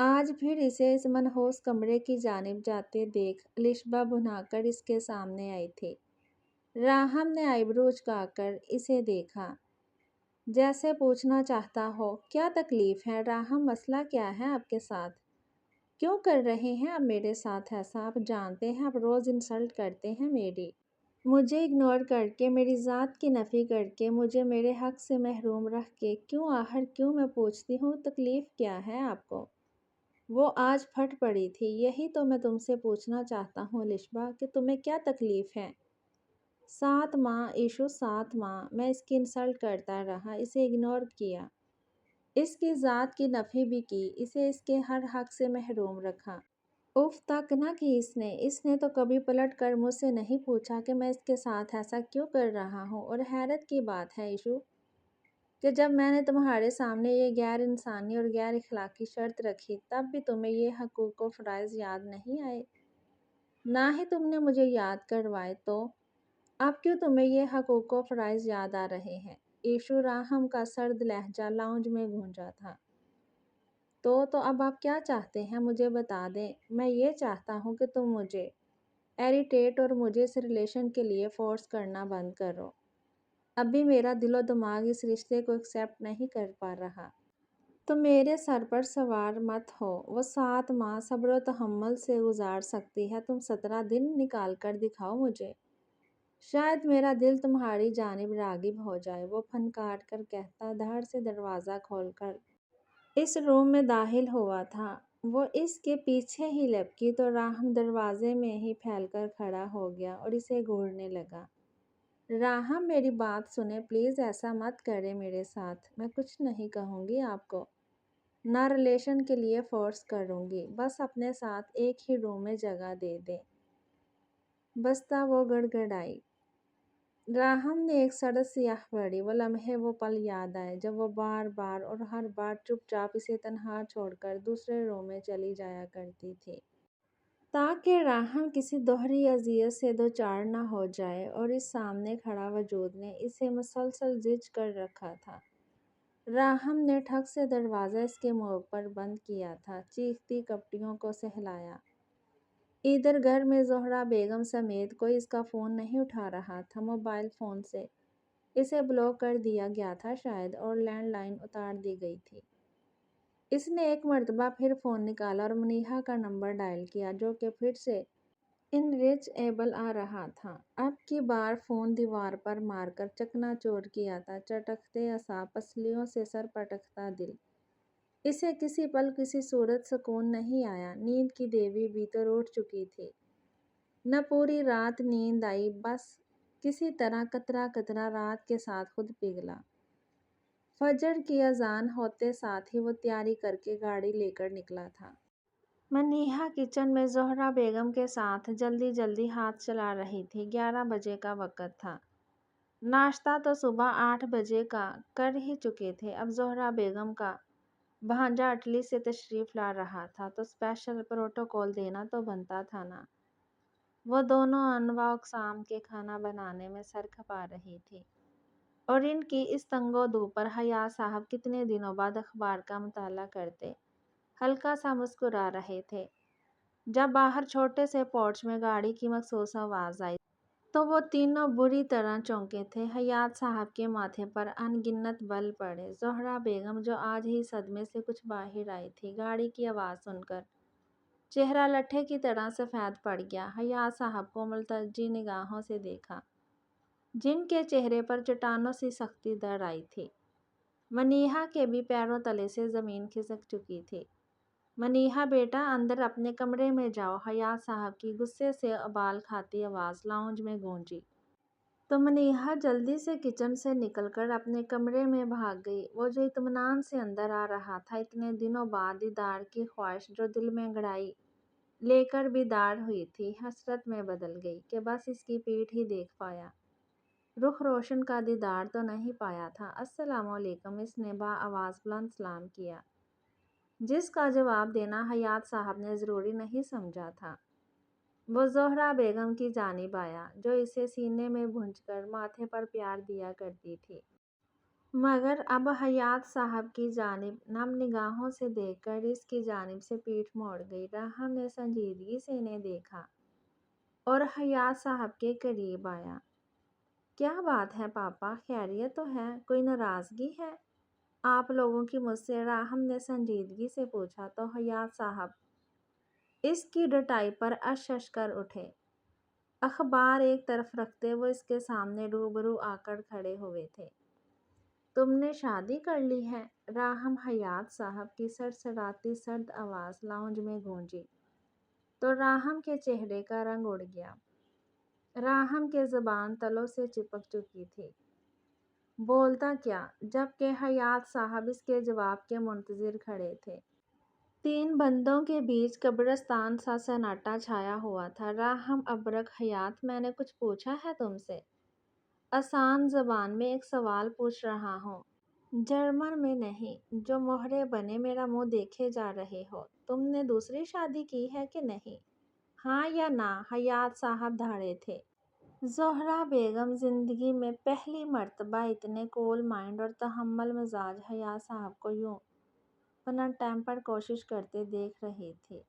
آج پھر اسے اس منحوس کمرے کی جانب جاتے دیکھ الشبا بھنا کر اس کے سامنے آئی تھی۔ راہم نے آئی برو اچکا کر اسے دیکھا، جیسے پوچھنا چاہتا ہو کیا تکلیف ہے راہم، مسئلہ کیا ہے آپ کے ساتھ؟ کیوں کر رہے ہیں آپ میرے ساتھ ایسا؟ آپ جانتے ہیں آپ روز انسلٹ کرتے ہیں میری، مجھے اگنور کر کے، میری ذات کی نفی کر کے، مجھے میرے حق سے محروم رکھ کے، کیوں آخر کیوں؟ میں پوچھتی ہوں تکلیف کیا ہے آپ کو؟ وہ آج پھٹ پڑی تھی۔ یہی تو میں تم سے پوچھنا چاہتا ہوں الشبا کہ تمہیں کیا تکلیف ہے؟ 7 ماہ ایشو، 7 ماہ میں اس کی انسلٹ کرتا رہا، اسے اگنور کیا، اس کی ذات کی نفی بھی کی، اسے اس کے ہر حق سے محروم رکھا۔ اف تک نہ کی اس نے تو کبھی پلٹ کر مجھ سے نہیں پوچھا کہ میں اس کے ساتھ ایسا کیوں کر رہا ہوں۔ اور حیرت کی بات ہے ایشو کہ جب میں نے تمہارے سامنے یہ غیر انسانی اور غیر اخلاقی شرط رکھی تب بھی تمہیں یہ حقوق و فرائض یاد نہیں آئے، نہ ہی تم نے مجھے یاد کروائے، تو اب کیوں تمہیں یہ حقوق و فرائض یاد آ رہے ہیں؟ ایشو راہم کا سرد لہجہ لاؤنج میں گونجا تھا۔ تو اب آپ کیا چاہتے ہیں مجھے بتا دیں۔ میں یہ چاہتا ہوں کہ تم مجھے ایریٹیٹ اور مجھے اس ریلیشن کے لیے فورس کرنا بند کرو۔ اب بھی میرا دل و دماغ اس رشتے کو ایکسیپٹ نہیں کر پا رہا۔ تو میرے سر پر سوار مت ہو۔ وہ 7 ماہ صبر و تحمل سے گزار سکتی ہے، تم 17 دن نکال کر دکھاؤ مجھے، شاید میرا دل تمہاری جانب راغب ہو جائے۔ وہ پھنکار کر کہتا دھڑ سے دروازہ کھول کر اس روم میں داخل ہوا تھا۔ وہ اس کے پیچھے ہی لپکی تو راہم دروازے میں ہی پھیل کر کھڑا ہو گیا اور اسے گھورنے لگا۔ راہم میری بات سنیں پلیز، ایسا مت کریں میرے ساتھ، میں کچھ نہیں کہوں گی آپ کو، نہ ریلیشن کے لیے فورس کروں گی، بس اپنے ساتھ ایک ہی روم میں جگہ دے دیں۔ بستہ وہ گڑ گڑائی۔ راہم نے ایک سڑک سیاہ پڑی، وہ لمحے وہ پل یاد آئے جب وہ بار بار اور ہر بار چپ چاپ اسے تنہا چھوڑ کر دوسرے روم میں چلی جایا کرتی تھی، تاکہ راہم کسی دوہری اذیت سے دوچار نہ ہو جائے، اور اس سامنے کھڑا وجود نے اسے مسلسل زج کر رکھا تھا۔ راہم نے ٹھک سے دروازہ اس کے منہ پر بند کیا تھا، چیختی کپڑیوں کو سہلایا۔ ادھر گھر میں زہرا بیگم سمیت کوئی اس کا فون نہیں اٹھا رہا تھا، موبائل فون سے اسے بلاک کر دیا گیا تھا شاید، اور لینڈ لائن اتار دی گئی تھی۔ اس نے ایک مرتبہ پھر فون نکالا اور منیہا کا نمبر ڈائل کیا، جو کہ پھر سے ان ریچ ایبل آ رہا تھا۔ اب کی بار فون دیوار پر مار کر چکنا چور کیا تھا، چٹکتے اعصاب، پسلیوں سے سر پٹکتا دل۔ اسے کسی پل کسی صورت سکون نہیں آیا۔ نیند کی دیوی بھی تو روٹھ چکی تھی، نہ پوری رات نیند آئی، بس کسی طرح قطرہ قطرہ رات کے ساتھ خود پگھلا۔ فجر کی اذان ہوتے ساتھ ہی وہ تیاری کر کے گاڑی لے کر نکلا تھا۔ منیہا کچن میں زہرا بیگم کے ساتھ جلدی جلدی ہاتھ چلا رہی تھی۔ 11 بجے کا وقت تھا۔ ناشتہ تو صبح 8 بجے کا کر ہی چکے تھے۔ اب زہرا بیگم کا بھانجا اٹلی سے تشریف لا رہا تھا تو اسپیشل پروٹوکول دینا تو بنتا تھا نا۔ وہ دونوں انواع اقسام کے کھانا بنانے میں سر کھپا رہی تھی، اور ان کی اس تنگ و دو پر حیا صاحب کتنے دنوں بعد اخبار کا مطالعہ کرتے ہلکا سا مسکرا رہے تھے۔ جب باہر چھوٹے سے پورچ میں گاڑی کی مخصوص آواز آئی تو وہ تینوں بری طرح چونکے تھے۔ حیات صاحب کے ماتھے پر ان گنت بل پڑے۔ زہرا بیگم جو آج ہی صدمے سے کچھ باہر آئی تھی، گاڑی کی آواز سن کر چہرہ لٹھے کی طرح سفید پڑ گیا۔ حیات صاحب کو ملتجی نگاہوں سے دیکھا، جن کے چہرے پر چٹانوں سی سختی در آئی تھی۔ منیہا کے بھی پیروں تلے سے زمین کھسک چکی تھی۔ منیہا بیٹا اندر اپنے کمرے میں جاؤ، حیات صاحب کی غصے سے ابال کھاتی آواز لاؤنج میں گونجی۔ تو منیہا جلدی سے کچن سے نکل کر اپنے کمرے میں بھاگ گئی۔ وہ جو اطمینان سے اندر آ رہا تھا، اتنے دنوں بعد دیدار کی خواہش جو دل میں انگڑائی لے کر بیدار ہوئی تھی، حسرت میں بدل گئی کہ بس اس کی پیٹھ ہی دیکھ پایا، رخ روشن کا دیدار تو نہیں پایا تھا۔ السلام علیکم، اس نے بآواز بلند سلام کیا، جس کا جواب دینا حیات صاحب نے ضروری نہیں سمجھا تھا۔ وہ زہرا بیگم کی جانب آیا، جو اسے سینے میں بھونج کر ماتھے پر پیار دیا کرتی تھی۔ مگر اب حیات صاحب کی جانب نم نگاہوں سے دیکھ کر اس کی جانب سے پیٹھ موڑ گئی۔ راہم نے سنجیدگی سے انہیں دیکھا اور حیات صاحب کے قریب آیا۔ کیا بات ہے پاپا، خیریت تو ہے؟ کوئی ناراضگی ہے آپ لوگوں کی مجھ سے؟ راہم نے سنجیدگی سے پوچھا تو حیات صاحب اس کی ڈٹائی پر اش اش کر اٹھے۔ اخبار ایک طرف رکھتے وہ اس کے سامنے روبرو آ کر کھڑے ہوئے تھے۔ تم نے شادی کر لی ہے؟ راہم حیات صاحب کی سڑسڑاتی سرد آواز لاؤنج میں گونجی تو راہم کے چہرے کا رنگ اڑ گیا۔ راہم کے زبان تلوں سے چپک چکی تھی، بولتا کیا، جبکہ حیات صاحب اس کے جواب کے منتظر کھڑے تھے۔ تین بندوں کے بیچ قبرستان سا سناٹا چھایا ہوا تھا۔ راہم ابرک حیات، میں نے کچھ پوچھا ہے تم سے؟ آسان زبان میں ایک سوال پوچھ رہا ہوں، جرمن میں نہیں، جو مہرے بنے میرا منہ دیکھے جا رہے ہو۔ تم نے دوسری شادی کی ہے کہ نہیں؟ ہاں یا نہ؟ حیات صاحب دھاڑے تھے۔ زہرا بیگم زندگی میں پہلی مرتبہ اتنے کول مائنڈ اور تحمل مزاج حیات صاحب کو یوں اپنا ٹیمپر کوشش کرتے دیکھ رہی تھی۔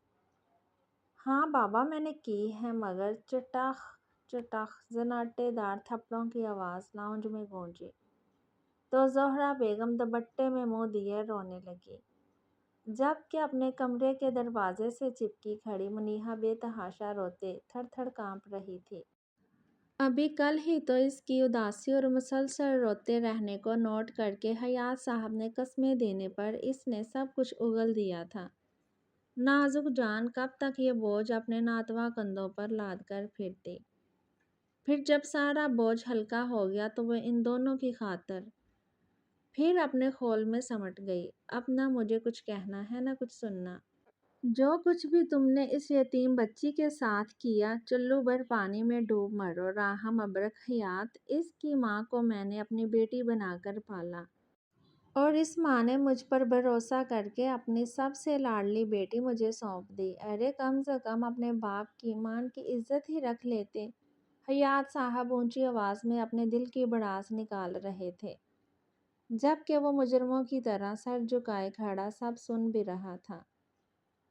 ہاں بابا میں نے کی ہے، مگر چٹاخ چٹاخ زناٹے دار تھپڑوں کی آواز لاؤنج میں گونجی تو زہرا بیگم دوپٹے میں منہ دیے رونے لگی، جبکہ اپنے کمرے کے دروازے سے چپکی کھڑی منیہا بے تحاشا روتے تھر تھر کانپ رہی تھی۔ ابھی کل ہی تو اس کی اداسی اور مسلسل روتے رہنے کو نوٹ کر کے حیات صاحب نے قسمیں دینے پر اس نے سب کچھ اگل دیا تھا۔ نازک جان کب تک یہ بوجھ اپنے ناتواں کندھوں پر لاد کر پھرتی؟ پھر جب سارا بوجھ ہلکا ہو گیا تو وہ ان دونوں کی خاطر پھر اپنے خول میں سمٹ گئی۔ اب نہ مجھے کچھ کہنا ہے نہ کچھ سننا۔ جو کچھ بھی تم نے اس یتیم بچی کے ساتھ کیا، چلو بھر پانی میں ڈوب مرو۔ راہم ابرک حیات، اس کی ماں کو میں نے اپنی بیٹی بنا کر پالا اور اس ماں نے مجھ پر بھروسہ کر کے اپنی سب سے لاڈلی بیٹی مجھے سونپ دی۔ ارے کم سے کم اپنے باپ کی مان کی عزت ہی رکھ لیتے۔ حیات صاحب اونچی آواز میں اپنے دل کی بڑاس نکال رہے تھے، جبکہ وہ مجرموں کی طرح سر جھکائے کھڑا سب سن بھی رہا تھا۔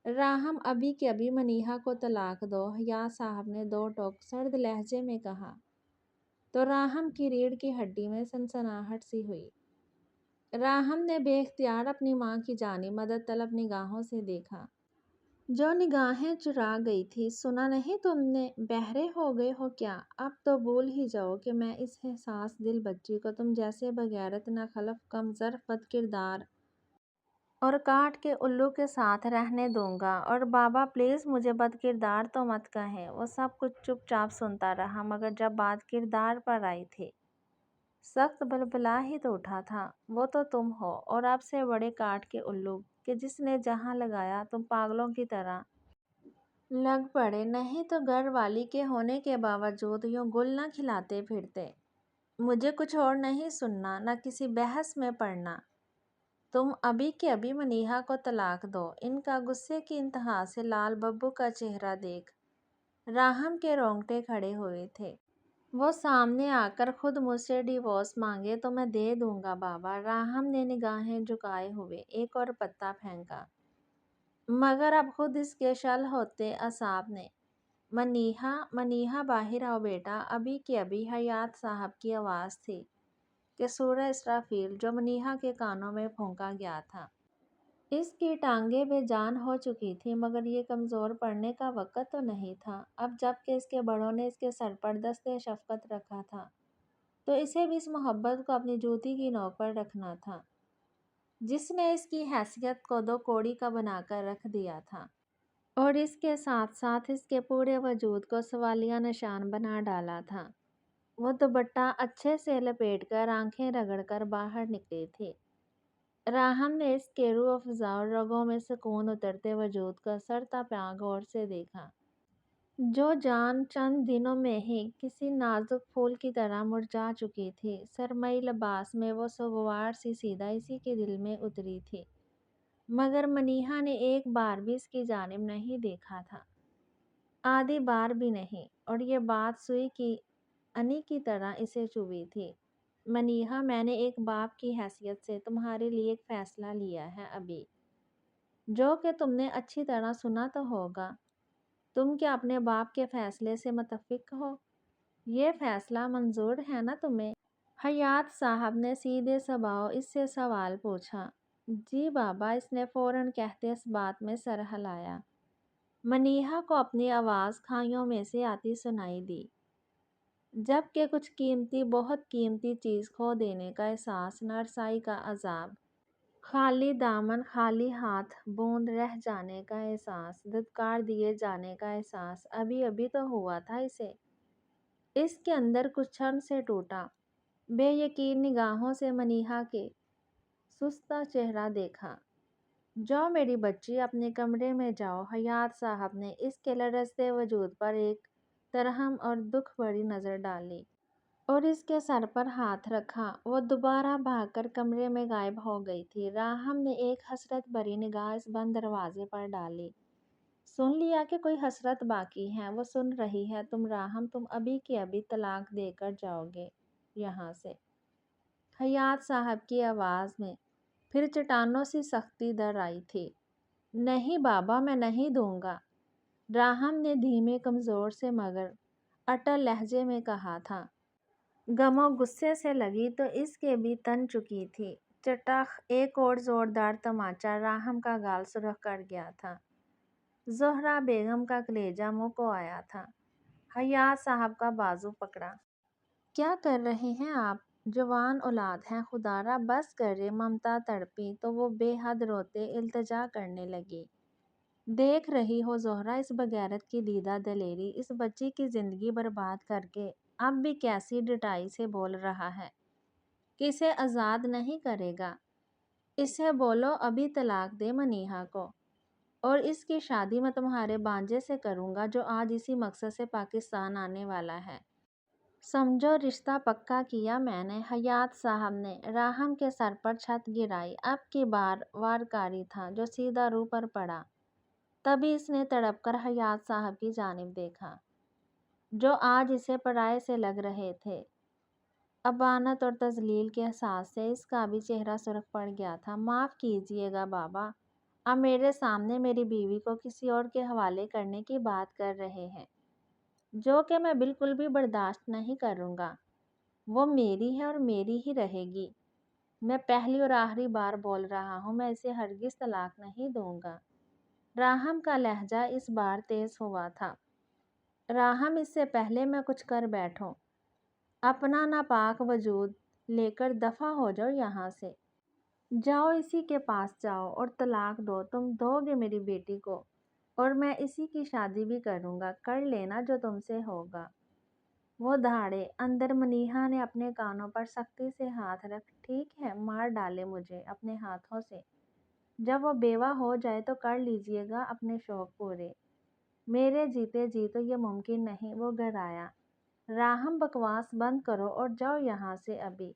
راہم ابھی کے ابھی منیہا کو طلاق دو، حیات صاحب نے دو ٹوک سرد لہجے میں کہا تو راہم کی ریڑھ کی ہڈی میں سنسناہٹ سی ہوئی۔ راہم نے بے اختیار اپنی ماں کی جانب مدد طلب نگاہوں سے دیکھا، جو نگاہیں چرا گئی تھی۔ سنا نہیں تم نے؟ بہرے ہو گئے ہو کیا؟ اب تو بھول ہی جاؤ کہ میں اس حساس دل بچی کو تم جیسے بغیرت، ناخلف، کم ظرف، بد کردار اور کاٹ کے الو کے ساتھ رہنے دوں گا۔ اور بابا پلیز مجھے بد کردار تو مت کہیں۔ وہ سب کچھ چپ چاپ سنتا رہا، مگر جب بات کردار پر آئی تھی سخت بلبلا ہی تو اٹھا تھا۔ وہ تو تم ہو، اور اب سے بڑے کاٹ کے الو کہ جس نے جہاں لگایا تم پاگلوں کی طرح لگ پڑے، نہیں تو گھر والی کے ہونے کے باوجود یوں گل نہ کھلاتے پھرتے۔ مجھے کچھ اور نہیں سننا، نہ کسی بحث میں پڑنا۔ تم ابھی کے ابھی منیہا کو طلاق دو۔ ان کا غصے کی انتہا سے لال ببو کا چہرہ دیکھ راہم کے رونگٹے کھڑے ہوئے تھے۔ وہ سامنے آ کر خود مجھ سے ڈیورس مانگے تو میں دے دوں گا بابا۔ راہم نے نگاہیں جھکائے ہوئے ایک اور پتا پھینکا، مگر اب خود اس کے شل ہوتے اعصاب نے منیہا منیہا باہر آؤ بیٹا۔ ابھی کے ابھی حیات صاحب کی آواز تھی کہ سورہ اسرافیل جو منیہا کے کانوں میں پھونکا گیا تھا۔ اس کی ٹانگیں بے جان ہو چکی تھیں، مگر یہ کمزور پڑنے کا وقت تو نہیں تھا۔ اب جب کہ اس کے بڑوں نے اس کے سر پر دستِ شفقت رکھا تھا تو اسے بھی اس محبت کو اپنی جوتی کی نوک پر رکھنا تھا جس نے اس کی حیثیت کو دو کوڑی کا بنا کر رکھ دیا تھا، اور اس کے ساتھ ساتھ اس کے پورے وجود کو سوالیہ نشان بنا ڈالا تھا۔ وہ دوپٹہ اچھے سے لپیٹ کر آنکھیں رگڑ کر باہر نکلی تھی۔ راہم نے اس کے روح افزا اور رگوں میں سکون اترتے وجود کا سرتا پاں غور سے دیکھا، جو جان چند دنوں میں ہی کسی نازک پھول کی طرح مرجھا چکی تھی۔ سرمئی لباس میں وہ سوگوار سی سیدھا اسی کے دل میں اتری تھی، مگر منیہا نے ایک بار بھی اس کی جانب نہیں دیکھا تھا، آدھی بار بھی نہیں، اور یہ بات سوئی کی انی کی طرح اسے چبھی تھی۔ منیحا، میں نے ایک باپ کی حیثیت سے تمہارے لیے ایک فیصلہ لیا ہے ابھی، جو کہ تم نے اچھی طرح سنا تو ہوگا۔ تم کیا اپنے باپ کے فیصلے سے متفق ہو؟ یہ فیصلہ منظور ہے نا تمہیں؟ حیات صاحب نے سیدھے سباؤ اس سے سوال پوچھا۔ جی بابا، اس نے فوراً کہتے اس بات میں سر ہلایا۔ منیحا کو اپنی آواز کھائیوں میں سے آتی سنائی دی، جب کہ کچھ قیمتی، بہت قیمتی چیز کھو دینے کا احساس، نارسائی کا عذاب، خالی دامن، خالی ہاتھ، بوند رہ جانے کا احساس، دھتکار دیے جانے کا احساس ابھی ابھی تو ہوا تھا اسے۔ اس کے اندر کچھ چھن سے ٹوٹا۔ بے یقین نگاہوں سے منیحا کے سستہ چہرہ دیکھا۔ جاؤ میری بچی، اپنے کمرے میں جاؤ۔ حیات صاحب نے اس کے لرزتے وجود پر ایک ترہم اور دکھ بھری نظر ڈالی اور اس کے سر پر ہاتھ رکھا۔ وہ دوبارہ بھاگ کر کمرے میں غائب ہو گئی تھی۔ راہم نے ایک حسرت بھری نگاہ اس بند دروازے پر ڈالی۔ سن لیا کہ کوئی حسرت باقی ہے؟ وہ سن رہی ہے تم راہم، تم ابھی کے ابھی طلاق دے کر جاؤ گے یہاں سے۔ حیات صاحب کی آواز میں پھر چٹانوں سی سختی در آئی تھی۔ نہیں بابا، میں نہیں دوں گا، راہم نے دھیمے، کمزور سے مگر اٹل لہجے میں کہا تھا۔ غم و غصے سے لگی تو اس کے بھی تن چکی تھی۔ چٹاخ! ایک اور زوردار تماچا راہم کا گال سرخ کر گیا تھا۔ زہرا بیگم کا کلیجہ منہ کو آیا تھا۔ حیات صاحب کا بازو پکڑا۔ کیا کر رہے ہیں آپ؟ جوان اولاد ہیں، خدا را بس کرے۔ ممتا تڑپی تو وہ بے حد روتے التجا کرنے لگی۔ دیکھ رہی ہو زہرا، اس بغیرت کی دیدہ دلیری، اس بچی کی زندگی برباد کر کے اب بھی کیسی ڈٹائی سے بول رہا ہے کہ اسے آزاد نہیں کرے گا۔ اسے بولو ابھی طلاق دے منیحا کو، اور اس کی شادی میں تمہارے بانجے سے کروں گا جو آج اسی مقصد سے پاکستان آنے والا ہے۔ سمجھو رشتہ پکا کیا میں نے۔ حیات صاحب نے راہم کے سر پر چھت گرائی۔ اب کی بار وارکاری تھا جو سیدھا روح پر پڑا۔ تبھی اس نے تڑپ کر حیات صاحب کی جانب دیکھا، جو آج اسے پرائے سے لگ رہے تھے۔ ابانت اور تذلیل کے احساس سے اس کا بھی چہرہ سرخ پڑ گیا تھا۔ معاف کیجیے گا بابا، اب میرے سامنے میری بیوی کو کسی اور کے حوالے کرنے کی بات کر رہے ہیں، جو کہ میں بالکل بھی برداشت نہیں کروں گا۔ وہ میری ہے اور میری ہی رہے گی۔ میں پہلی اور آخری بار بول رہا ہوں، میں اسے ہرگز طلاق نہیں دوں گا۔ راہم کا لہجہ اس بار تیز ہوا تھا۔ راہم، اس سے پہلے میں کچھ کر بیٹھوں، اپنا ناپاک وجود لے کر دفع ہو جاؤ یہاں سے۔ جاؤ، اسی کے پاس جاؤ اور طلاق دو۔ تم دو گے میری بیٹی کو اور میں اسی کی شادی بھی کروں گا، کر لینا جو تم سے ہوگا۔ وہ دھاڑے اندر۔ منیحا نے اپنے کانوں پر سختی سے ہاتھ رکھ، ٹھیک ہے، مار ڈالے مجھے اپنے ہاتھوں سے۔ جب وہ بیوہ ہو جائے تو کر لیجیے گا اپنے شوق پورے، میرے جیتے جی تو یہ ممکن نہیں۔ وہ گھرایا۔ راہم، بکواس بند کرو اور جاؤ یہاں سے ابھی۔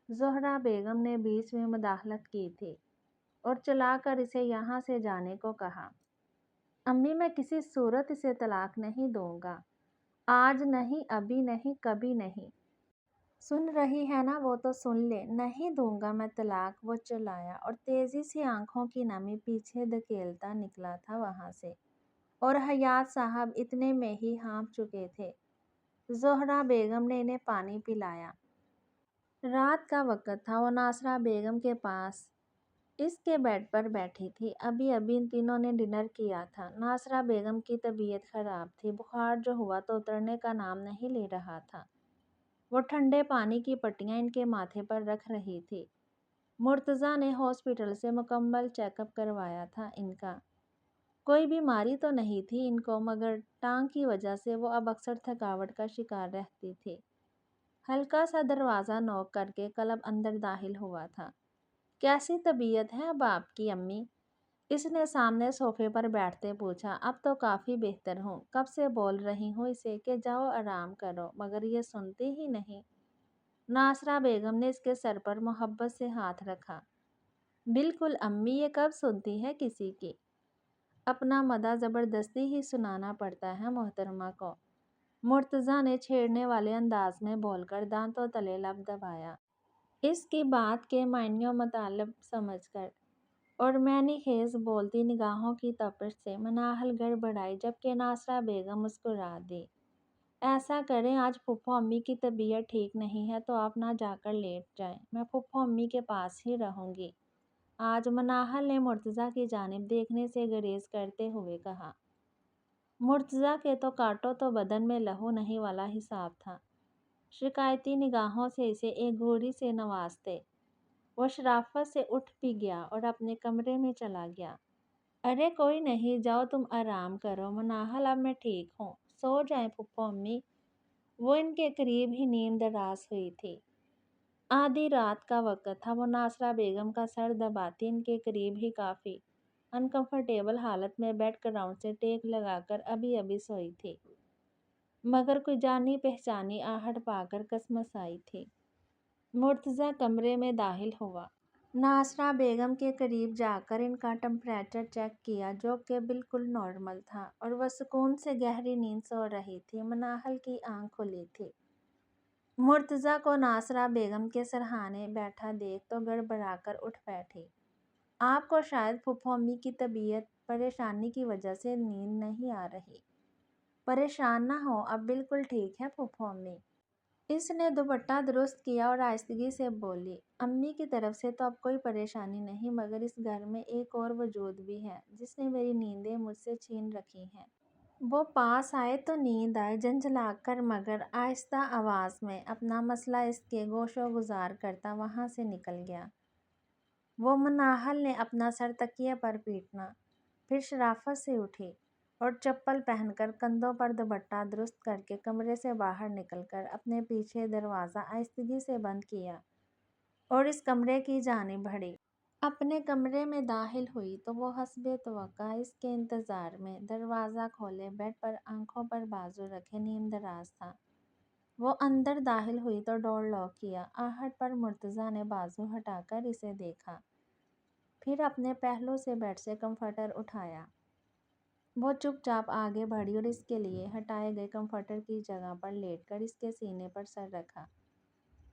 زہرا بیگم نے بیچ میں مداخلت کی تھی اور چلا کر اسے یہاں سے جانے کو کہا۔ امی، میں کسی صورت اسے طلاق نہیں دوں گا، آج نہیں، ابھی نہیں، کبھی نہیں۔ سن رہی ہے نا؟ وہ تو سن لے۔ نہیں دوں گا میں طلاق، وہ چلایا اور تیزی سے آنکھوں کی نمی پیچھے دھکیلتا نکلا تھا وہاں سے، اور حیات صاحب اتنے میں ہی ہانپ چکے تھے۔ زہرا بیگم نے انہیں پانی پلایا۔ رات کا وقت تھا۔ وہ ناصرہ بیگم کے پاس اس کے بیڈ پر بیٹھی تھی۔ ابھی ابھی ان تینوں نے ڈنر کیا تھا۔ ناصرہ بیگم کی طبیعت خراب تھی، بخار جو ہوا تو اترنے کا نام نہیں لے رہا تھا۔ وہ ٹھنڈے پانی کی پٹیاں ان کے ماتھے پر رکھ رہی تھی۔ مرتضیٰ نے ہاسپٹل سے مکمل چیک اپ کروایا تھا ان کا۔ کوئی بیماری تو نہیں تھی ان کو، مگر ٹانگ کی وجہ سے وہ اب اکثر تھکاوٹ کا شکار رہتی تھی۔ ہلکا سا دروازہ نوک کر کے کلب اندر داخل ہوا تھا۔ کیسی طبیعت ہے اب آپ کی امی؟ اس نے سامنے صوفے پر بیٹھتے پوچھا۔ اب تو کافی بہتر ہوں، کب سے بول رہی ہوں اسے کہ جاؤ آرام کرو، مگر یہ سنتی ہی نہیں۔ ناصرہ بیگم نے اس کے سر پر محبت سے ہاتھ رکھا۔ بالکل امی، یہ کب سنتی ہے کسی کی؟ اپنا مدح زبردستی ہی سنانا پڑتا ہے محترمہ کو۔ مرتضیٰ نے چھیڑنے والے انداز میں بول کر دانتوں تلے لب دبایا، اس کی بات کے معنی و مطالب سمجھ کر، اور معنی خیز بولتی نگاہوں کی تپش سے مناہل گڑبڑائی، جبکہ ناصرہ بیگم مسکرا دی۔ ایسا کریں، آج پھپھو امی کی طبیعت ٹھیک نہیں ہے تو آپ نہ جا کر لیٹ جائیں، میں پھپھو امی کے پاس ہی رہوں گی آج، مناہل نے مرتضیٰ کی جانب دیکھنے سے گریز کرتے ہوئے کہا۔ مرتضیٰ کے تو کاٹو تو بدن میں لہو نہیں والا حساب تھا، شکایتی نگاہوں سے اسے ایک گھوری سے نوازتے وہ شرافت سے اٹھ بھی گیا اور اپنے کمرے میں چلا گیا۔ ارے کوئی نہیں، جاؤ تم آرام کرو مناہل، اب میں ٹھیک ہوں، سو جائیں پھپھو امی۔ وہ ان کے قریب ہی نیند دراز ہوئی تھی، آدھی رات کا وقت تھا، وہ ناصرہ بیگم کا سر دباتی ان کے قریب ہی کافی انکمفرٹیبل حالت میں بیڈ گراؤنڈ سے ٹیک لگا کر ابھی سوئی تھی، مگر کوئی جانی پہچانی آہٹ پا کر کسمسائی تھی۔ مرتضیٰ کمرے میں داخل ہوا، ناصرہ بیگم کے قریب جا کر ان کا ٹمپریچر چیک کیا، جو کہ بالکل نارمل تھا، اور وہ سکون سے گہری نیند سو رہی تھی۔ مناہل کی آنکھ کھلی تھی، مرتضیٰ کو ناصرہ بیگم کے سرہانے بیٹھا دیکھ تو گڑبڑا کر اٹھ بیٹھی۔ آپ کو شاید پھپھو امی کی طبیعت پریشانی کی وجہ سے نیند نہیں آ رہی، پریشان نہ ہو، اب بالکل ٹھیک ہے پھپھو امی۔ اس نے دوپٹہ درست کیا اور آہستگی سے بولی، امی کی طرف سے تو اب کوئی پریشانی نہیں، مگر اس گھر میں ایک اور وجود بھی ہے جس نے میری نیندیں مجھ سے چھین رکھی ہیں۔ وہ پاس آئے تو نیند آئے، جھنجھلا کر مگر آہستہ آواز میں اپنا مسئلہ اس کے گوش و گزار کرتا وہاں سے نکل گیا۔ وہ مناہل نے اپنا سر تکیے پر پیٹنا، پھر شرافت سے اٹھی اور چپل پہن کر کندھوں پر دوپٹہ درست کر کے کمرے سے باہر نکل کر اپنے پیچھے دروازہ آہستگی سے بند کیا اور اس کمرے کی جانب بڑھی۔ اپنے کمرے میں داخل ہوئی تو وہ حسب توقع اس کے انتظار میں دروازہ کھولے بیڈ پر آنکھوں پر بازو رکھے نیم دراز تھا۔ وہ اندر داخل ہوئی تو ڈور لاک کیا، آہٹ پر مرتضیٰ نے بازو ہٹا کر اسے دیکھا، پھر اپنے پہلو سے بیڈ سے کمفرٹر اٹھایا۔ وہ چپ چاپ آگے بڑھی اور اس کے لیے ہٹائے گئے کمفرٹر کی جگہ پر لیٹ کر اس کے سینے پر سر رکھا۔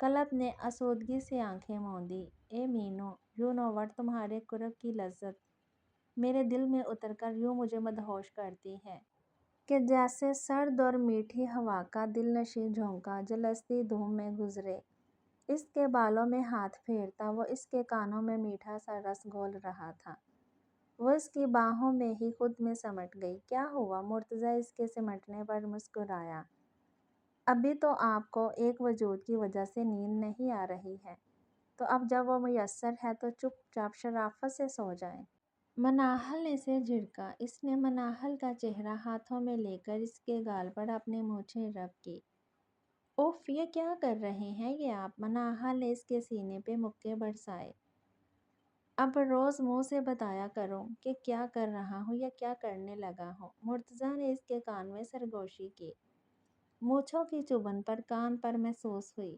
قلب نے آسودگی سے آنکھیں موندی۔ اے مینو، یو نو وٹ، تمہارے قرب کی لذت میرے دل میں اتر کر یوں مجھے مدہوش کرتی ہے کہ جیسے سرد اور میٹھی ہوا کا دل نشیں جھونکا جلستی دھوپ میں گزرے۔ اس کے بالوں میں ہاتھ پھیرتا وہ اس کے کانوں میں میٹھا سا رس گھول رہا تھا۔ وہ اس کی باہوں میں ہی خود میں سمٹ گئی۔ کیا ہوا؟ مرتضیٰ اس کے سمٹنے پر مسکرایا۔ ابھی تو آپ کو ایک وجود کی وجہ سے نیند نہیں آ رہی ہے، تو اب جب وہ میسر ہے تو چپ چاپ شرافت سے سو جائیں۔ مناہل نے اسے جھڑکا۔ اس نے مناہل کا چہرہ ہاتھوں میں لے کر اس کے گال پر اپنے مونچھیں رب کی۔ اف، یہ کیا کر رہے ہیں یہ آپ؟ مناہل نے اس کے سینے پہ مکے برسائے۔ اب روز منہ سے بتایا کرو کہ کیا کر رہا ہوں یا کیا کرنے لگا ہوں۔ مرتضیٰ نے اس کے کان میں سرگوشی کی، مونچھوں کی چبھن پر کان پر محسوس ہوئی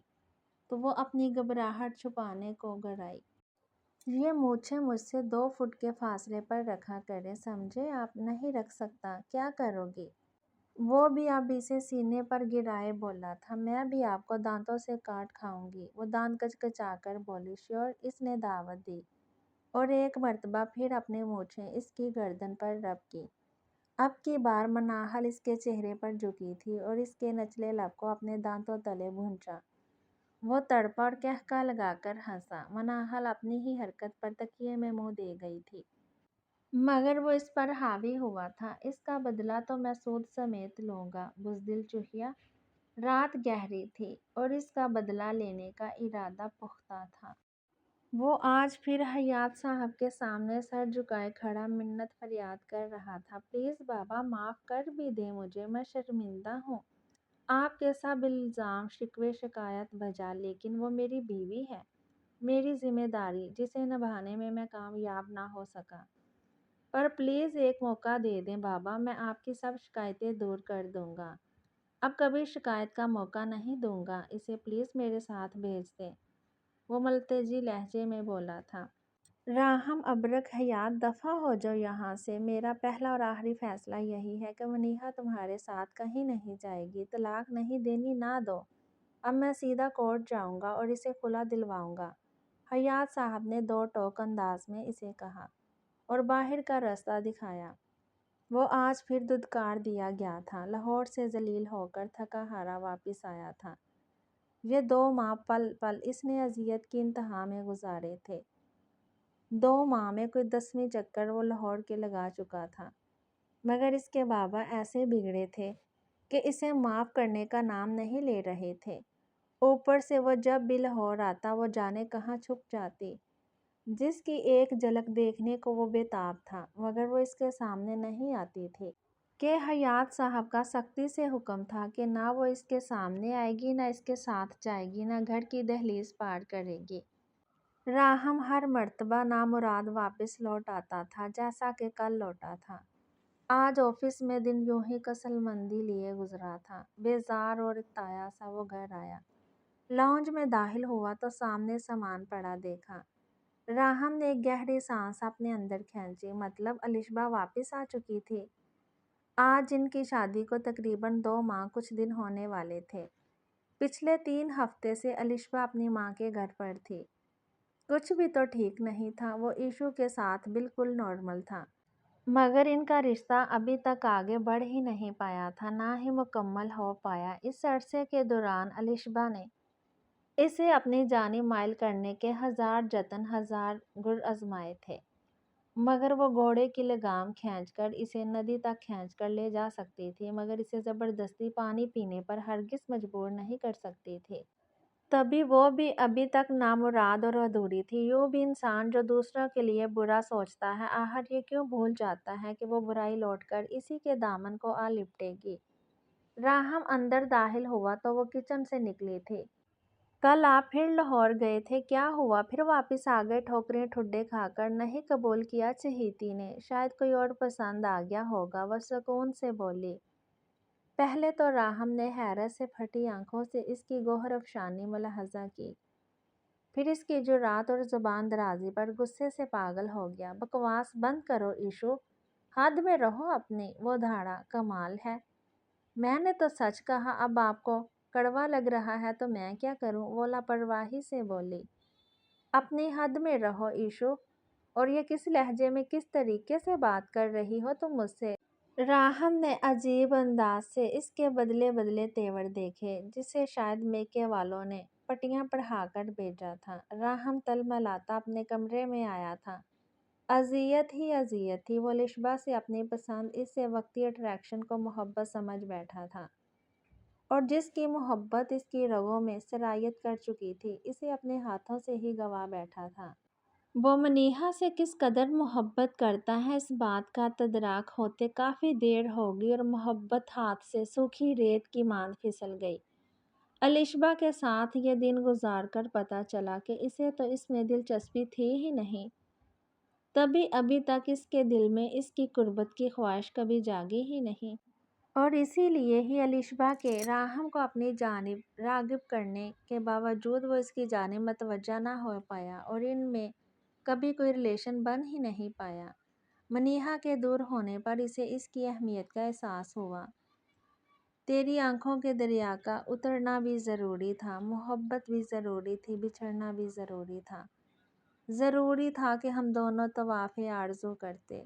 تو وہ اپنی گھبراہٹ چھپانے کو گرائی۔ یہ مونچھیں مجھ سے 2 فٹ کے فاصلے پر رکھا کریں، سمجھے آپ؟ نہیں رکھ سکتا۔ کیا کرو گی؟ وہ بھی اب اسے سینے پر گرائے بولا تھا، میں بھی آپ کو دانتوں سے کاٹ کھاؤں گی۔ وہ دانت کچکچا کر بولی، شیور، اس نے دعوت دی اور ایک مرتبہ پھر اپنی مونچھیں اس کی گردن پر رب کی۔ اب کی بار مناہل اس کے چہرے پر جھکی تھی اور اس کے نچلے لب کو اپنے دانتوں تلے بھونچا۔ وہ تڑپا اور قہقہ لگا کر ہنسا۔ مناہل اپنی ہی حرکت پر تکیے میں منہ دے گئی تھی، مگر وہ اس پر حاوی ہوا تھا۔ اس کا بدلہ تو میں سود سمیت لوں گا، بزدل چوہیا۔ رات گہری تھی اور اس کا بدلہ لینے کا ارادہ پختہ تھا۔ وہ آج پھر حیات صاحب کے سامنے سر جھکائے کھڑا منت فریاد کر رہا تھا، پلیز بابا، معاف کر بھی دیں مجھے، میں شرمندہ ہوں۔ آپ کے سب الزام شکوے شکایت بجا، لیکن وہ میری بیوی ہے، میری ذمہ داری جسے نبھانے میں میں کامیاب نہ ہو سکا۔ پر پلیز ایک موقع دے دیں بابا، میں آپ کی سب شکایتیں دور کر دوں گا، اب کبھی شکایت کا موقع نہیں دوں گا، اسے پلیز میرے ساتھ بھیج دیں۔ وہ ملتجی لہجے میں بولا تھا۔ راہم ابرک حیات دفع ہو جاؤ یہاں سے، میرا پہلا اور آخری فیصلہ یہی ہے کہ منیہا تمہارے ساتھ کہیں نہیں جائے گی، طلاق نہیں دینی نہ دو، اب میں سیدھا کورٹ جاؤں گا اور اسے خلا دلواؤں گا، حیات صاحب نے دو ٹوک انداز میں اسے کہا اور باہر کا راستہ دکھایا۔ وہ آج پھر دھتکار دیا گیا تھا، لاہور سے ذلیل ہو کر تھکا ہارا واپس آیا تھا۔ یہ 2 ماہ پل پل اس نے اذیت کی انتہا میں گزارے تھے۔ 2 ماہ میں کوئی 10ویں چکر وہ لاہور کے لگا چکا تھا، مگر اس کے بابا ایسے بگڑے تھے کہ اسے معاف کرنے کا نام نہیں لے رہے تھے۔ اوپر سے وہ جب بھی لاہور آتا وہ جانے کہاں چھپ جاتی، جس کی ایک جھلک دیکھنے کو وہ بے تاب تھا، مگر وہ اس کے سامنے نہیں آتی تھی کہ حیات صاحب کا سختی سے حکم تھا کہ نہ وہ اس کے سامنے آئے گی، نہ اس کے ساتھ جائے گی، نہ گھر کی دہلیز پار کرے گی۔ راہم ہر مرتبہ نامراد واپس لوٹ آتا تھا جیسا کہ کل لوٹا تھا۔ آج آفس میں دن یوں ہی کسل مندی لیے گزرا تھا۔ بیزار اور اکتایا سا وہ گھر آیا، لاؤنج میں داخل ہوا تو سامنے سامان پڑا دیکھا۔ راہم نے ایک گہری سانس اپنے اندر کھینچی، مطلب الشبہ واپس آ چکی تھی۔ آج ان کی شادی کو تقریباً 2 ماہ کچھ دن ہونے والے تھے۔ پچھلے 3 ہفتے سے الشبہ اپنی ماں کے گھر پر تھی۔ کچھ بھی تو ٹھیک نہیں تھا، وہ ایشو کے ساتھ بالکل نارمل تھا، مگر ان کا رشتہ ابھی تک آگے بڑھ ہی نہیں پایا تھا، نہ ہی مکمل ہو پایا۔ اس عرصے کے دوران الشبہ نے اسے اپنی جانب مائل کرنے کے 1000 جتن، 1000 گر آزمائے تھے، مگر وہ گھوڑے کی لگام کھینچ کر اسے ندی تک کھینچ کر لے جا سکتی تھی، مگر اسے زبردستی پانی پینے پر ہرگز مجبور نہیں کر سکتی تھی۔ تبھی وہ بھی ابھی تک نامراد اور ادھوری تھی۔ یوں بھی انسان جو دوسروں کے لیے برا سوچتا ہے، آخر یہ کیوں بھول جاتا ہے کہ وہ برائی لوٹ کر اسی کے دامن کو آ لپٹے گی۔ راہم اندر داخل ہوا تو وہ کچن سے نکلی تھی۔ کل آپ پھر لاہور گئے تھے، کیا ہوا؟ پھر واپس آ گئے ٹھوکریں ٹھڈے کھا کر؟ نہیں قبول کیا چہیتی نے، شاید کوئی اور پسند آ گیا ہوگا، وہ سکون سے بولی۔ پہلے تو راہم نے حیرت سے پھٹی آنکھوں سے اس کی گوہر افشانی ملاحظہ کی، پھر اس کی جرأت اور زبان درازی پر غصے سے پاگل ہو گیا۔ بکواس بند کرو ایشو، حد میں رہو اپنی، وہ دھاڑا، کمال ہے، میں نے تو سچ کہا، اب آپ کو کڑوا لگ رہا ہے تو میں کیا کروں، وہ لاپرواہی سے بولی۔ اپنی حد میں رہو ایشو، اور یہ کس لہجے میں کس طریقے سے بات کر رہی ہو تم مجھ سے؟ راہم نے عجیب انداز سے اس کے بدلے بدلے تیور دیکھے، جسے شاید میکے والوں نے پٹیاں پڑھا کر بھیجا تھا۔ راہم تلملاتا اپنے کمرے میں آیا تھا۔ اذیت ہی اذیت تھی، وہ الشبہ سے اپنی پسند، اس سے وقتی اٹریکشن کو محبت سمجھ بیٹھا تھا، اور جس کی محبت اس کی رگوں میں سرایت کر چکی تھی، اسے اپنے ہاتھوں سے ہی گنوا بیٹھا تھا۔ وہ منیہا سے کس قدر محبت کرتا ہے، اس بات کا تدراک ہوتے کافی دیر ہو گئی، اور محبت ہاتھ سے سوکھی ریت کی ماند پھسل گئی۔ الشبہ کے ساتھ یہ دن گزار کر پتہ چلا کہ اسے تو اس میں دلچسپی تھی ہی نہیں، تبھی ابھی تک اس کے دل میں اس کی قربت کی خواہش کبھی جاگی ہی نہیں، اور اسی لیے ہی الشبہ کے راہم کو اپنی جانب راغب کرنے کے باوجود وہ اس کی جانب متوجہ نہ ہو پایا، اور ان میں کبھی کوئی ریلیشن بن ہی نہیں پایا۔ منیہا کے دور ہونے پر اسے اس کی اہمیت کا احساس ہوا۔ تیری آنکھوں کے دریا کا اترنا بھی ضروری تھا، محبت بھی ضروری تھی، بچھڑنا بھی ضروری تھا۔ ضروری تھا کہ ہم دونوں طواف آرزو کرتے،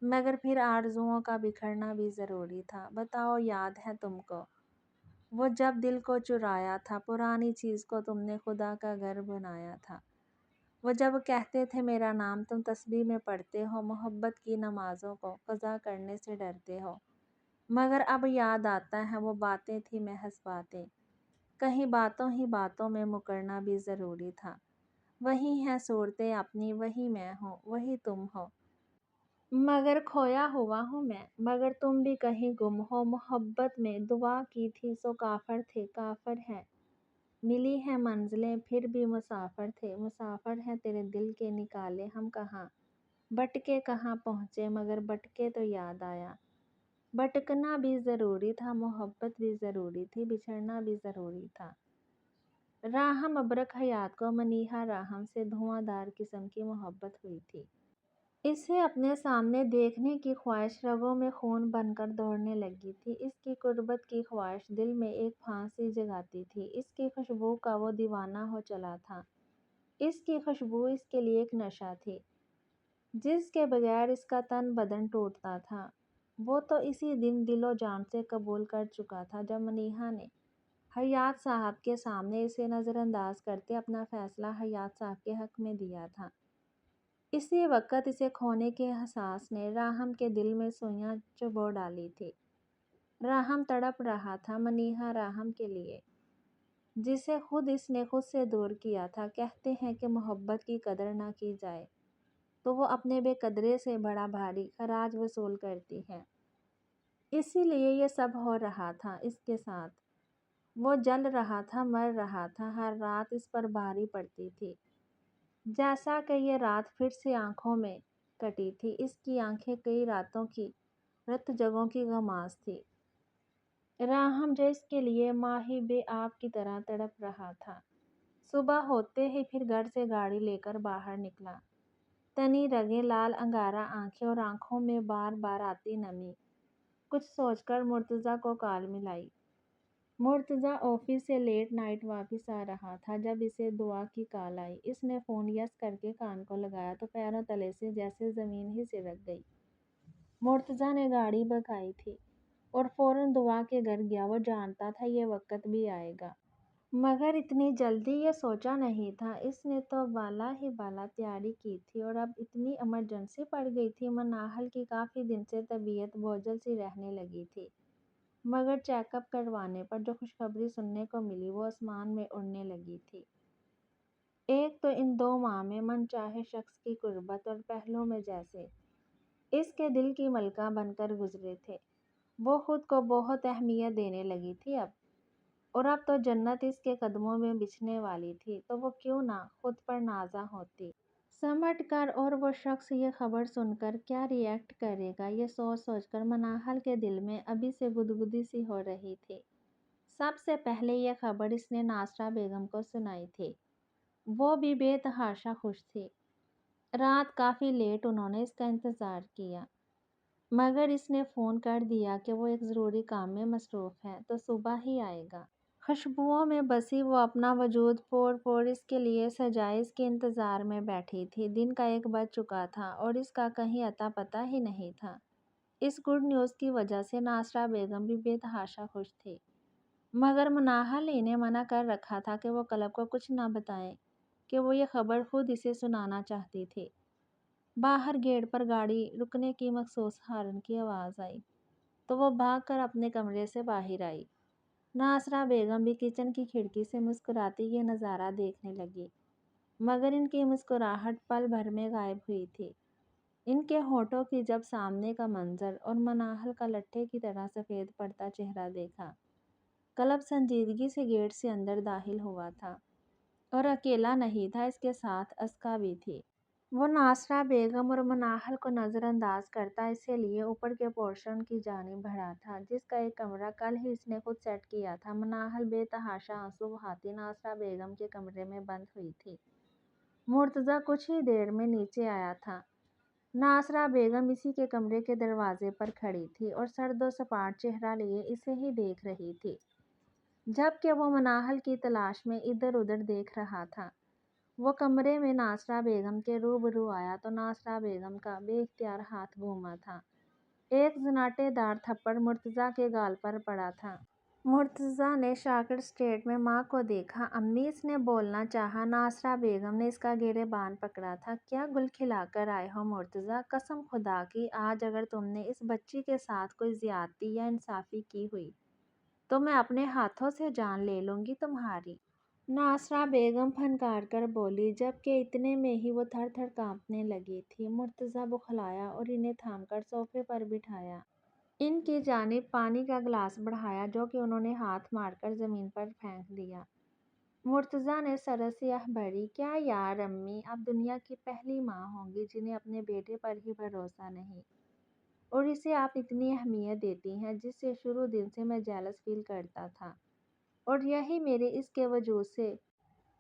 مگر پھر آرزوؤں کا بکھرنا بھی ضروری تھا۔ بتاؤ، یاد ہے تم کو وہ جب دل کو چرایا تھا، پرانی چیز کو تم نے خدا کا گھر بنایا تھا، وہ جب کہتے تھے میرا نام تم تسبیح میں پڑھتے ہو، محبت کی نمازوں کو قضا کرنے سے ڈرتے ہو، مگر اب یاد آتا ہے وہ باتیں تھیں محض باتیں، کہیں باتوں ہی باتوں میں مکرنا بھی ضروری تھا۔ وہی ہیں صورتیں اپنی، وہی میں ہوں، وہی تم ہو، مگر کھویا ہوا ہوں میں، مگر تم بھی کہیں گم ہو۔ محبت میں دعا کی تھی سو کافر تھے، کافر ہیں، ملی ہیں منزلیں پھر بھی مسافر تھے، مسافر ہیں تیرے دل کے نکالے ہم کہاں، بھٹکے کہاں پہنچے، مگر بھٹکے تو یاد آیا۔ بھٹکنا بھی ضروری تھا، محبت بھی ضروری تھی، بچھڑنا بھی ضروری تھا۔ راہم ابرک حیات کو منیہا راہم سے دھواں قسم کی محبت ہوئی تھی۔ اسے اپنے سامنے دیکھنے کی خواہش رگوں میں خون بن کر دوڑنے لگی تھی۔ اس کی قربت کی خواہش دل میں ایک پھانسی جگاتی تھی۔ اس کی خوشبو کا وہ دیوانہ ہو چلا تھا۔ اس کی خوشبو اس کے لیے ایک نشہ تھی جس کے بغیر اس کا تن بدن ٹوٹتا تھا۔ وہ تو اسی دن دل و جان سے قبول کر چکا تھا جب منیہا نے حیات صاحب کے سامنے اسے نظر انداز کرتے اپنا فیصلہ حیات صاحب کے حق میں دیا تھا۔ اسی وقت اسے کھونے کے احساس نے راہم کے دل میں سوئیاں چبو ڈالی تھی۔ راہم تڑپ رہا تھا منیہا راہم کے لیے جسے اس نے خود سے دور کیا تھا۔ کہتے ہیں کہ محبت کی قدر نہ کی جائے تو وہ اپنے بے قدری سے بڑا بھاری خراج وصول کرتی ہے۔ اسی لیے یہ سب ہو رہا تھا اس کے ساتھ۔ وہ جل رہا تھا، مر رہا تھا، ہر رات اس پر بھاری پڑتی تھی جیسا کہ یہ رات پھر سے آنکھوں میں کٹی تھی۔ اس کی آنکھیں کئی راتوں کی رت جگہوں کی غماز تھی۔ راہم جو اس کے لیے ماہی بے آب کی طرح تڑپ رہا تھا۔ صبح ہوتے ہی پھر گھر سے گاڑی لے کر باہر نکلا۔ تنی رگیں، لال انگارہ آنکھیں اور آنکھوں میں بار بار آتی نمی۔ کچھ سوچ کر مرتضیٰ کو کال ملائی۔ مرتضیٰ آفس سے لیٹ نائٹ واپس آ رہا تھا جب اسے دعا کی کال آئی۔ اس نے فون یس کر کے کان کو لگایا تو پیروں تلے سے جیسے زمین ہی سرک گئی۔ مرتضیٰ نے گاڑی بھگائی تھی اور فوراً دعا کے گھر گیا۔ وہ جانتا تھا یہ وقت بھی آئے گا مگر اتنی جلدی یہ سوچا نہیں تھا۔ اس نے تو بالا ہی بالا تیاری کی تھی اور اب اتنی ایمرجنسی پڑ گئی تھی۔ مناہل کی کافی دن سے طبیعت بوجھل سی رہنے لگی تھی مگر چیک اپ کروانے پر جو خوشخبری سننے کو ملی وہ آسمان میں اڑنے لگی تھی۔ ایک تو ان 2 ماہ میں من چاہے شخص کی قربت اور پہلو میں جیسے اس کے دل کی ملکہ بن کر گزرے تھے۔ وہ خود کو بہت اہمیت دینے لگی تھی اور اب تو جنت اس کے قدموں میں بچھنے والی تھی تو وہ کیوں نہ خود پر نازا ہوتی۔ سمٹ کر اور وہ شخص یہ خبر سن کر کیا ری ایکٹ کرے گا یہ سوچ سوچ کر مناہل کے دل میں ابھی سے گدگدی سی ہو رہی تھی۔ سب سے پہلے یہ خبر اس نے ناصرہ بیگم کو سنائی تھی۔ وہ بھی بے تحاشا خوش تھی۔ رات کافی لیٹ انہوں نے اس کا انتظار کیا مگر اس نے فون کر دیا کہ وہ ایک ضروری کام میں مصروف ہے تو صبح ہی آئے گا۔ خوشبوؤں میں بسی وہ اپنا وجود پور پور اس کے لیے سجائے اس کے انتظار میں بیٹھی تھی۔ دن کا 1 بج چکا تھا اور اس کا کہیں اتا پتہ ہی نہیں تھا۔ اس گڈ نیوز کی وجہ سے ناصرہ بیگم بھی بے تحاشا خوش تھی مگر مناہل نے انہیں منع کر رکھا تھا کہ وہ کلب کو کچھ نہ بتائیں کہ وہ یہ خبر خود اسے سنانا چاہتی تھی۔ باہر گیٹ پر گاڑی رکنے کی مخصوص ہارن کی آواز آئی تو وہ بھاگ کر اپنے کمرے سے باہر آئی۔ ناصرہ بیگم بھی کچن کی کھڑکی سے مسکراتی یہ نظارہ دیکھنے لگی مگر ان کی مسکراہٹ پل بھر میں غائب ہوئی تھی۔ ان کے ہونٹوں کی جب سامنے کا منظر اور مناہل کا لٹھے کی طرح سفید پڑتا چہرہ دیکھا۔ کلب سنجیدگی سے گیٹ سے اندر داخل ہوا تھا اور اکیلا نہیں تھا، اس کے ساتھ اسکا بھی تھی۔ وہ ناصرہ بیگم اور مناہل کو نظر انداز کرتا اسی لیے اوپر کے پورشن کی جانب بڑھا تھا جس کا ایک کمرہ کل ہی اس نے خود سیٹ کیا تھا۔ مناہل بے تحاشا آنسو بہاتی ناصرہ بیگم کے کمرے میں بند ہوئی تھی۔ مرتضیٰ کچھ ہی دیر میں نیچے آیا تھا۔ ناصرہ بیگم اسی کے کمرے کے دروازے پر کھڑی تھی اور سرد و سپاٹ چہرہ لیے اسے ہی دیکھ رہی تھی جبکہ وہ مناہل کی تلاش میں ادھر ادھر دیکھ رہا تھا۔ وہ کمرے میں ناصرہ بیگم کے روبرو آیا تو ناصرہ بیگم کا بے اختیار ہاتھ گھوما تھا۔ ایک زناٹے دار تھپڑ مرتضیٰ کے گال پر پڑا تھا۔ مرتضیٰ نے شاکڈ سٹیٹ میں ماں کو دیکھا۔ امی، اس نے بولنا چاہا۔ ناصرہ بیگم نے اس کا گریباں پکڑا تھا۔ کیا گل کھلا کر آئے ہو مرتضیٰ؟ قسم خدا کی آج اگر تم نے اس بچی کے ساتھ کوئی زیادتی یا انصافی کی ہوئی تو میں اپنے ہاتھوں سے جان لے لوں گی تمہاری۔ ناصرہ بیگم پھنکار کر بولی جبکہ اتنے میں ہی وہ تھر تھر کانپنے لگی تھی۔ مرتضیٰ بوکھلایا اور انہیں تھام کر صوفے پر بٹھایا۔ ان کی جانب پانی کا گلاس بڑھایا جو کہ انہوں نے ہاتھ مار کر زمین پر پھینک دیا۔ مرتضیٰ نے سرسیہ بھری، کیا یار امی آپ دنیا کی پہلی ماں ہوں گی جنہیں اپنے بیٹے پر ہی بھروسہ نہیں اور اسے آپ اتنی اہمیت دیتی ہیں جس سے شروع دن سے میں جیلس فیل کرتا تھا اور یہی میرے اس کے وجود سے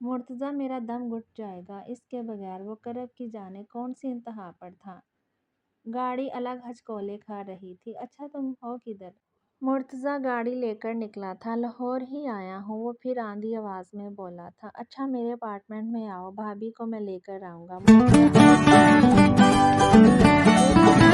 مرتضیٰ میرا دم گھٹ جائے گا اس کے بغیر۔ وہ کرب کی جانے کون سی انتہا پر تھا۔ گاڑی الگ ہچکولے کھا رہی تھی۔ اچھا تم ہو کدھر؟ مرتضیٰ گاڑی لے کر نکلا تھا۔ لاہور ہی آیا ہوں، وہ پھر آندھی آواز میں بولا تھا۔ اچھا میرے اپارٹمنٹ میں آؤ، بھابھی کو میں لے کر آؤں گا۔ مرتضیٰ